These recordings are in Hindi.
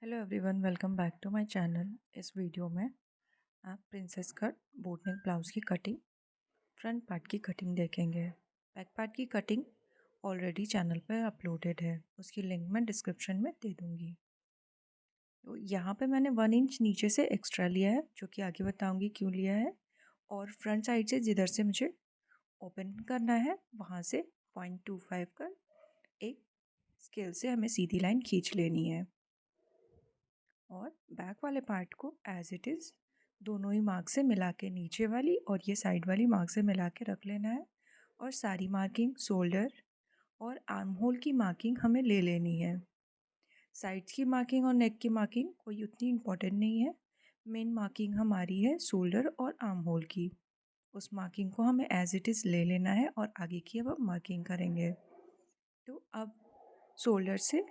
Hello everyone, welcome back to my channel. इस वीडियो में आप princess cut boat neck blouse की कटिंग, फ्रंट पार्ट की कटिंग देखेंगे। बैक पार्ट की कटिंग ऑलरेडी चैनल पर अपलोडेड है, उसकी लिंक मैं डिस्क्रिप्शन में दे दूँगी। तो यहाँ पे मैंने 1 इंच नीचे से एक्स्ट्रा लिया है, जो कि आगे बताऊँगी क्यों लिया है। और फ्रंट साइड से जिधर से मुझे ओपन करना है वहाँ से 0.25 का एक स्केल से हमें सीधी लाइन खींच लेनी है। और बैक वाले पार्ट को एज इट इज़ दोनों ही मार्क से मिला के, नीचे वाली और ये साइड वाली मार्क से मिला के रख लेना है। और सारी मार्किंग, शोल्डर और आर्म होल की मार्किंग हमें ले लेनी है। साइड्स की मार्किंग और नेक की मार्किंग कोई उतनी इम्पोर्टेंट नहीं है। मेन मार्किंग हमारी है शोल्डर और आर्म होल की। उस मार्किंग को हमें एज इट इज़ ले लेना है और आगे की अब हम मार्किंग करेंगे। तो अब शोल्डर से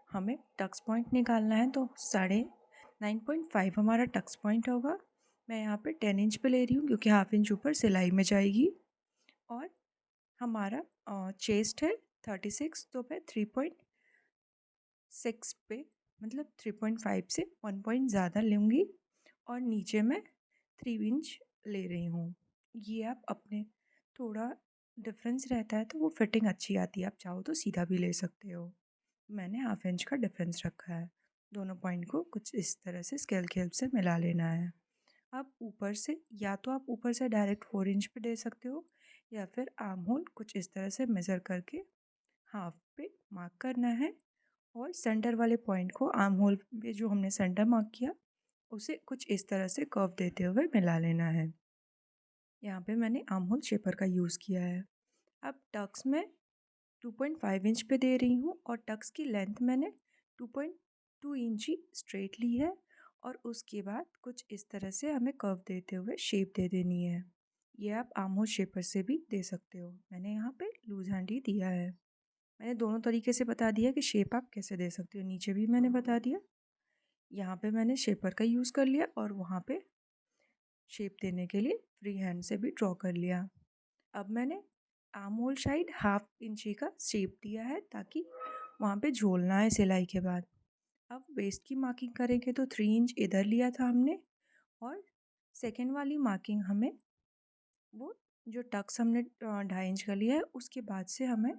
हमें टक्स पॉइंट निकालना है, तो 9.5 हमारा टक्स पॉइंट होगा। मैं यहाँ पे 10 इंच पे ले रही हूँ क्योंकि हाफ इंच ऊपर सिलाई में जाएगी। और हमारा चेस्ट है 36, तो मैं 3.6 पे, मतलब 3.5 से 1 पॉइंट ज़्यादा लूँगी। और नीचे मैं 3 इंच ले रही हूँ। ये आप अपने, थोड़ा डिफरेंस रहता है तो वो फिटिंग अच्छी आती है। आप चाहो तो सीधा भी ले सकते हो। मैंने हाफ इंच का डिफरेंस रखा है। दोनों पॉइंट को कुछ इस तरह से स्केल की हेल्प से मिला लेना है। अब ऊपर से, या तो आप ऊपर से डायरेक्ट 4 इंच पे दे सकते हो, या फिर आर्म होल कुछ इस तरह से मेज़र करके हाफ पे मार्क करना है। और सेंटर वाले पॉइंट को आर्म होल पे जो हमने सेंटर मार्क किया, उसे कुछ इस तरह से कर्व देते हुए मिला लेना है। यहाँ पे मैंने आर्म होल शेपर का यूज़ किया है। अब टक्स में 2.5 इंच पे दे रही हूँ और टक्स की लेंथ मैंने 2.2 इंच ही स्ट्रेट ली है। और उसके बाद कुछ इस तरह से हमें कर्व देते हुए शेप दे देनी है। ये आप आर्म होल शेपर से भी दे सकते हो। मैंने यहाँ पे लूज हैंड ही दिया है। मैंने दोनों तरीके से बता दिया कि शेप आप कैसे दे सकते हो, नीचे भी मैंने बता दिया। यहाँ पे मैंने शेपर का यूज़ कर लिया और वहाँ पे शेप देने के लिए फ्री हैंड से भी ड्रॉ कर लिया। अब मैंने आर्म होल साइड हाफ इंची का शेप दिया है ताकि वहाँ पे झोलना है सिलाई के बाद। अब वेस्ट की मार्किंग करेंगे तो 3 इंच इधर लिया था हमने। और सेकेंड वाली मार्किंग हमें, वो जो टक्स हमने 2.5 इंच का लिया है, उसके बाद से हमें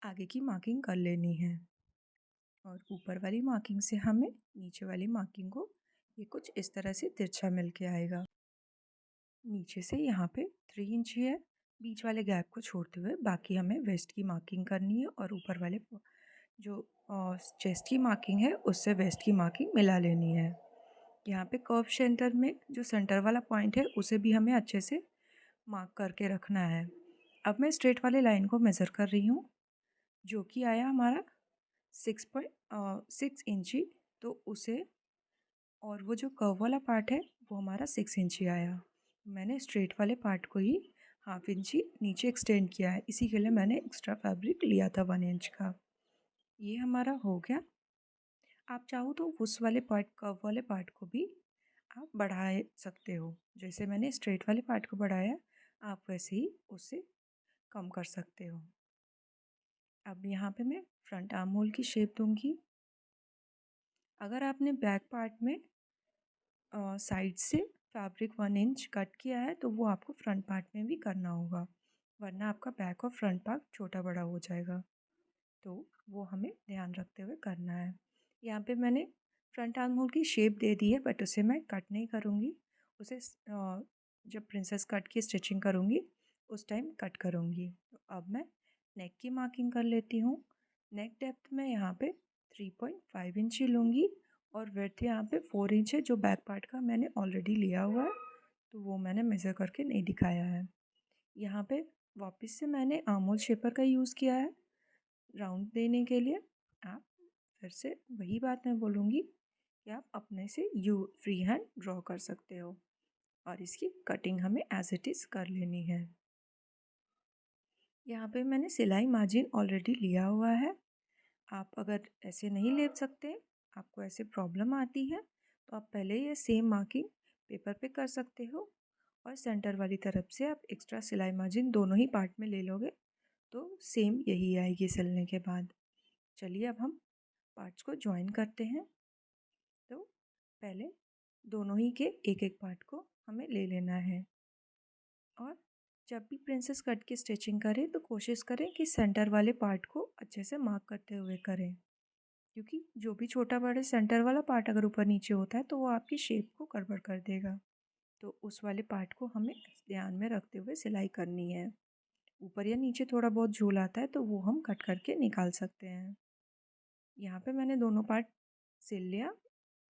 आगे की मार्किंग कर लेनी है। और ऊपर वाली मार्किंग से हमें नीचे वाली मार्किंग को, ये कुछ इस तरह से तिरछा मिल के आएगा। नीचे से यहाँ पे 3 इंच ही है, बीच वाले गैप को छोड़ते हुए बाकी हमें वेस्ट की मार्किंग करनी है। और ऊपर वाले जो चेस्ट की मार्किंग है उससे वेस्ट की मार्किंग मिला लेनी है। यहाँ पे कर्व सेंटर में जो सेंटर वाला पॉइंट है उसे भी हमें अच्छे से मार्क करके रखना है। अब मैं स्ट्रेट वाले लाइन को मेज़र कर रही हूँ, जो कि आया हमारा 6 इंची। तो उसे, और वो जो कर्व वाला पार्ट है वो हमारा 6 इंची आया। मैंने स्ट्रेट वाले पार्ट को ही हाफ इंची नीचे एक्सटेंड किया है, इसी के लिए मैंने एक्स्ट्रा फैब्रिक लिया था 1 इंच का। ये हमारा हो गया। आप चाहो तो उस वाले पार्ट, कर्व वाले पार्ट को भी आप बढ़ा सकते हो। जैसे मैंने स्ट्रेट वाले पार्ट को बढ़ाया, आप वैसे ही उसे कम कर सकते हो। अब यहाँ पे मैं फ्रंट आर्म होल की शेप दूंगी। अगर आपने बैक पार्ट में साइड से फैब्रिक 1 इंच कट किया है तो वो आपको फ्रंट पार्ट में भी करना होगा, वरना आपका बैक और फ्रंट पार्ट छोटा बड़ा हो जाएगा। तो वो हमें ध्यान रखते हुए करना है। यहाँ पे मैंने फ्रंट आर्म होल की शेप दे दी है, बट उसे मैं कट नहीं करूँगी। उसे जब प्रिंसेस कट की स्टिचिंग करूँगी उस टाइम कट करूँगी। तो अब मैं नेक की मार्किंग कर लेती हूँ। नेक डेप्थ में यहाँ पे 3.5 इंच ही लूँगी और विड्थ यहाँ पे 4 इंच है, जो बैक पार्ट का मैंने ऑलरेडी लिया हुआ है, तो वो मैंने मेज़र करके नहीं दिखाया है। यहाँ पे वापस से मैंने आर्म होल शेपर का यूज़ किया है राउंड देने के लिए। आप फिर से वही बात मैं बोलूँगी कि आप अपने से फ्री हैंड ड्रॉ कर सकते हो और इसकी कटिंग हमें एज इट इज़ कर लेनी है। यहाँ पे मैंने सिलाई मार्जिन ऑलरेडी लिया हुआ है। आप अगर ऐसे नहीं ले सकते, आपको ऐसे प्रॉब्लम आती है, तो आप पहले ये सेम मार्किंग पेपर पे कर सकते हो और सेंटर वाली तरफ से आप एक्स्ट्रा सिलाई मार्जिन दोनों ही पार्ट में ले लोगे तो सेम यही आएगी सिलने के बाद। चलिए अब हम पार्ट्स को ज्वाइन करते हैं। पहले दोनों ही के एक एक पार्ट को हमें ले लेना है। और जब भी प्रिंसेस कट की स्टिचिंग करें तो कोशिश करें कि सेंटर वाले पार्ट को अच्छे से मार्क करते हुए करें, क्योंकि जो भी छोटा बड़ा सेंटर वाला पार्ट अगर ऊपर नीचे होता है तो वो आपकी शेप को गड़बड़ कर देगा। तो उस वाले पार्ट को हमें ध्यान में रखते हुए सिलाई करनी है। ऊपर या नीचे थोड़ा बहुत झूल आता है तो वो हम कट करके निकाल सकते हैं। यहाँ पे मैंने दोनों पार्ट सिल लिया,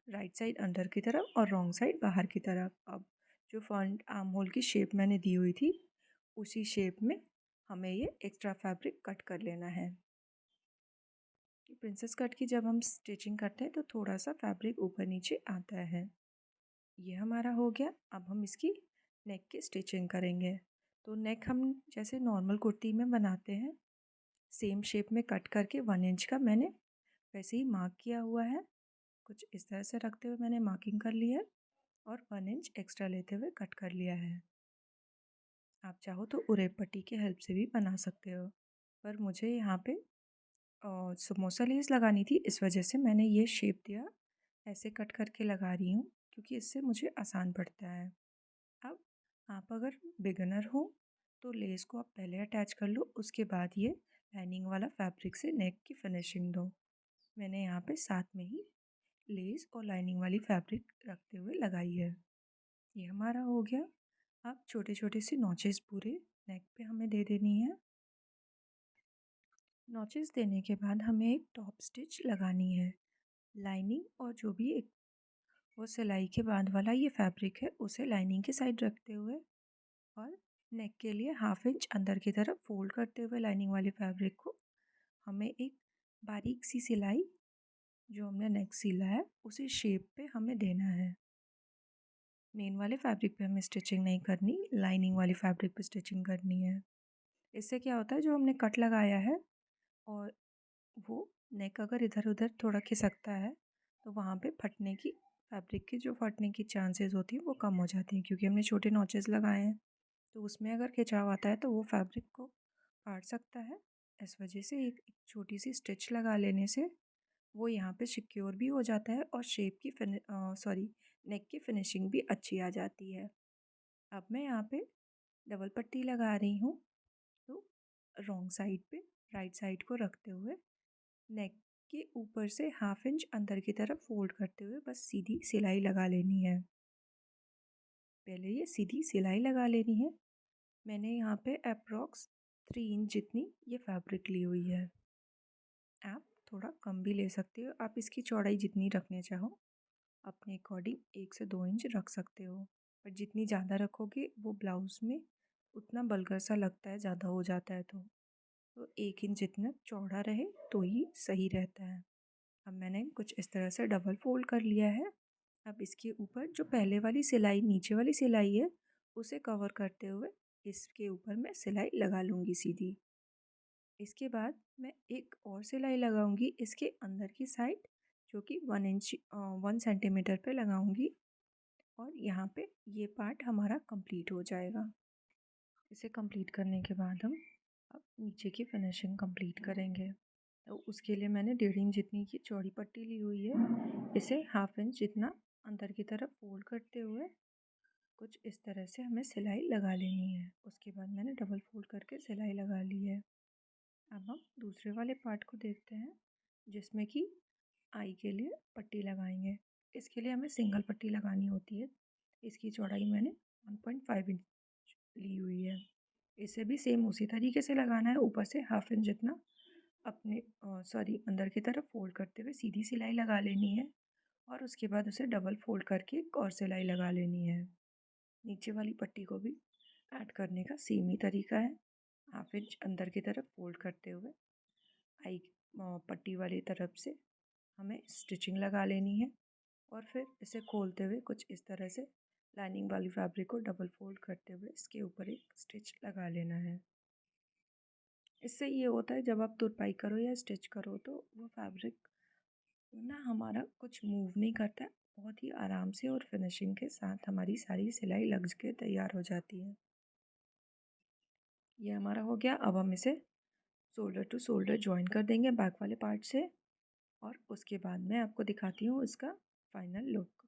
राइट साइड अंदर की तरफ और रॉन्ग साइड बाहर की तरफ। अब जो फ्रंट आर्म होल की शेप मैंने दी हुई थी उसी शेप में हमें ये एक्स्ट्रा फैब्रिक कट कर लेना है। प्रिंसेस कट की जब हम स्टिचिंग करते हैं तो थोड़ा सा फैब्रिक ऊपर नीचे आता है। ये हमारा हो गया। अब हम इसकी नेक की स्टिचिंग करेंगे। तो नेक हम जैसे नॉर्मल कुर्ती में बनाते हैं सेम शेप में कट करके 1 इंच का मैंने वैसे ही मार्क किया हुआ है। कुछ इस तरह से रखते हुए मैंने मार्किंग कर ली है और 1 इंच एक्स्ट्रा लेते हुए कट कर लिया है। आप चाहो तो उरेब पट्टी की हेल्प से भी बना सकते हो, पर मुझे यहाँ पे समोसा लेस लगानी थी, इस वजह से मैंने ये शेप दिया। ऐसे कट करके लगा रही हूँ क्योंकि इससे मुझे आसान पड़ता है। अब आप अगर बिगनर हो तो लेस को आप पहले अटैच कर लो, उसके बाद ये लाइनिंग वाला फैब्रिक से नेक की फिनिशिंग दो। मैंने यहाँ पे साथ में ही लेस और लाइनिंग वाली फैब्रिक रखते हुए लगाई है। ये हमारा हो गया। अब छोटे छोटे से नॉचेस पूरे नेक पे हमें दे देनी है। नॉचेस देने के बाद हमें एक टॉप स्टिच लगानी है। लाइनिंग और जो भी एक वो सिलाई के बाद वाला ये फैब्रिक है उसे लाइनिंग के साइड रखते हुए और नेक के लिए 1/2 इंच अंदर की तरफ फोल्ड करते हुए लाइनिंग वाले फैब्रिक को हमें एक बारीक सी सिलाई जो हमने नेक सिला है उसी शेप पे हमें देना है। मेन वाले फैब्रिक पे हमें स्टिचिंग नहीं करनी, लाइनिंग वाली फैब्रिक पे स्टिचिंग करनी है। इससे क्या होता है जो हमने कट लगाया है और वो नेक अगर इधर उधर थोड़ा खिसकता है तो वहाँ पे फटने की फैब्रिक की जो फटने की चांसेस होती है वो कम हो जाती हैं, क्योंकि हमने छोटे नॉचेस लगाए हैं। तो उसमें अगर खिंचाव आता है तो वो फैब्रिक को फाड़ सकता है। इस वजह से एक छोटी सी स्टिच लगा लेने से वो यहाँ पे सिक्योर भी हो जाता है और शेप की नेक की फिनिशिंग भी अच्छी आ जाती है। अब मैं यहाँ पे डबल पट्टी लगा रही हूँ। तो रॉन्ग साइड पे राइट साइड को रखते हुए नेक के ऊपर से 1/2 इंच अंदर की तरफ फोल्ड करते हुए बस सीधी सिलाई लगा लेनी है। पहले ये सीधी सिलाई लगा लेनी है। मैंने यहाँ पे अप्रॉक्स 3 इंच जितनी ये फैब्रिक ली हुई है। आप थोड़ा कम भी ले सकते हो, आप इसकी चौड़ाई जितनी रखना चाहो अपने अकॉर्डिंग 1 से 2 इंच रख सकते हो। पर जितनी ज़्यादा रखोगे वो ब्लाउज़ में उतना बलगर सा लगता है, ज़्यादा हो जाता है तो 1 इंच जितना चौड़ा रहे तो ही सही रहता है। अब मैंने कुछ इस तरह से डबल फोल्ड कर लिया है। अब इसके ऊपर जो पहले वाली सिलाई नीचे वाली सिलाई है उसे कवर करते हुए इसके ऊपर मैं सिलाई लगा लूँगी सीधी। इसके बाद मैं एक और सिलाई लगाऊंगी इसके अंदर की साइड, जो कि 1 सेंटीमीटर पे लगाऊंगी और यहाँ पे ये पार्ट हमारा कंप्लीट हो जाएगा। इसे कंप्लीट करने के बाद हम अब नीचे की फिनिशिंग कंप्लीट करेंगे। तो उसके लिए मैंने 1.5 इंच जितनी की चौड़ी पट्टी ली हुई है। इसे 1/2 इंच जितना अंदर की तरफ फोल्ड करते हुए कुछ इस तरह से हमें सिलाई लगा लेनी है। उसके बाद मैंने डबल फोल्ड करके सिलाई लगा ली है। अब हम दूसरे वाले पार्ट को देखते हैं जिसमें कि आई के लिए पट्टी लगाएंगे। इसके लिए हमें सिंगल पट्टी लगानी होती है। इसकी चौड़ाई मैंने 1.5 इंच ली हुई है। इसे भी सेम उसी तरीके से लगाना है, ऊपर से 1/2 इंच जितना अपने अंदर की तरफ फोल्ड करते हुए सीधी सिलाई लगा लेनी है और उसके बाद उसे डबल फोल्ड करके एक और सिलाई लगा लेनी है। नीचे वाली पट्टी को भी ऐड करने का सेम ही तरीका है। 1/2 इंच अंदर की तरफ फोल्ड करते हुए आई पट्टी वाली तरफ से हमें स्टिचिंग लगा लेनी है और फिर इसे खोलते हुए कुछ इस तरह से लाइनिंग वाली फैब्रिक को डबल फोल्ड करते हुए इसके ऊपर एक स्टिच लगा लेना है। इससे ये होता है जब आप तुरपाई करो या स्टिच करो तो वो फैब्रिक ना हमारा कुछ मूव नहीं करता है, बहुत ही आराम से और फिनिशिंग के साथ हमारी सारी सिलाई लग के तैयार हो जाती है। ये हमारा हो गया। अब हम इसे शोल्डर टू शोल्डर ज्वाइन कर देंगे बैक वाले पार्ट से और उसके बाद मैं आपको दिखाती हूँ इसका फाइनल लुक।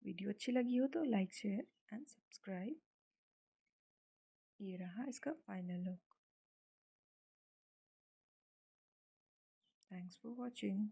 वीडियो अच्छी लगी हो तो लाइक शेयर एंड सब्सक्राइब। ये रहा इसका final look. Thanks for watching.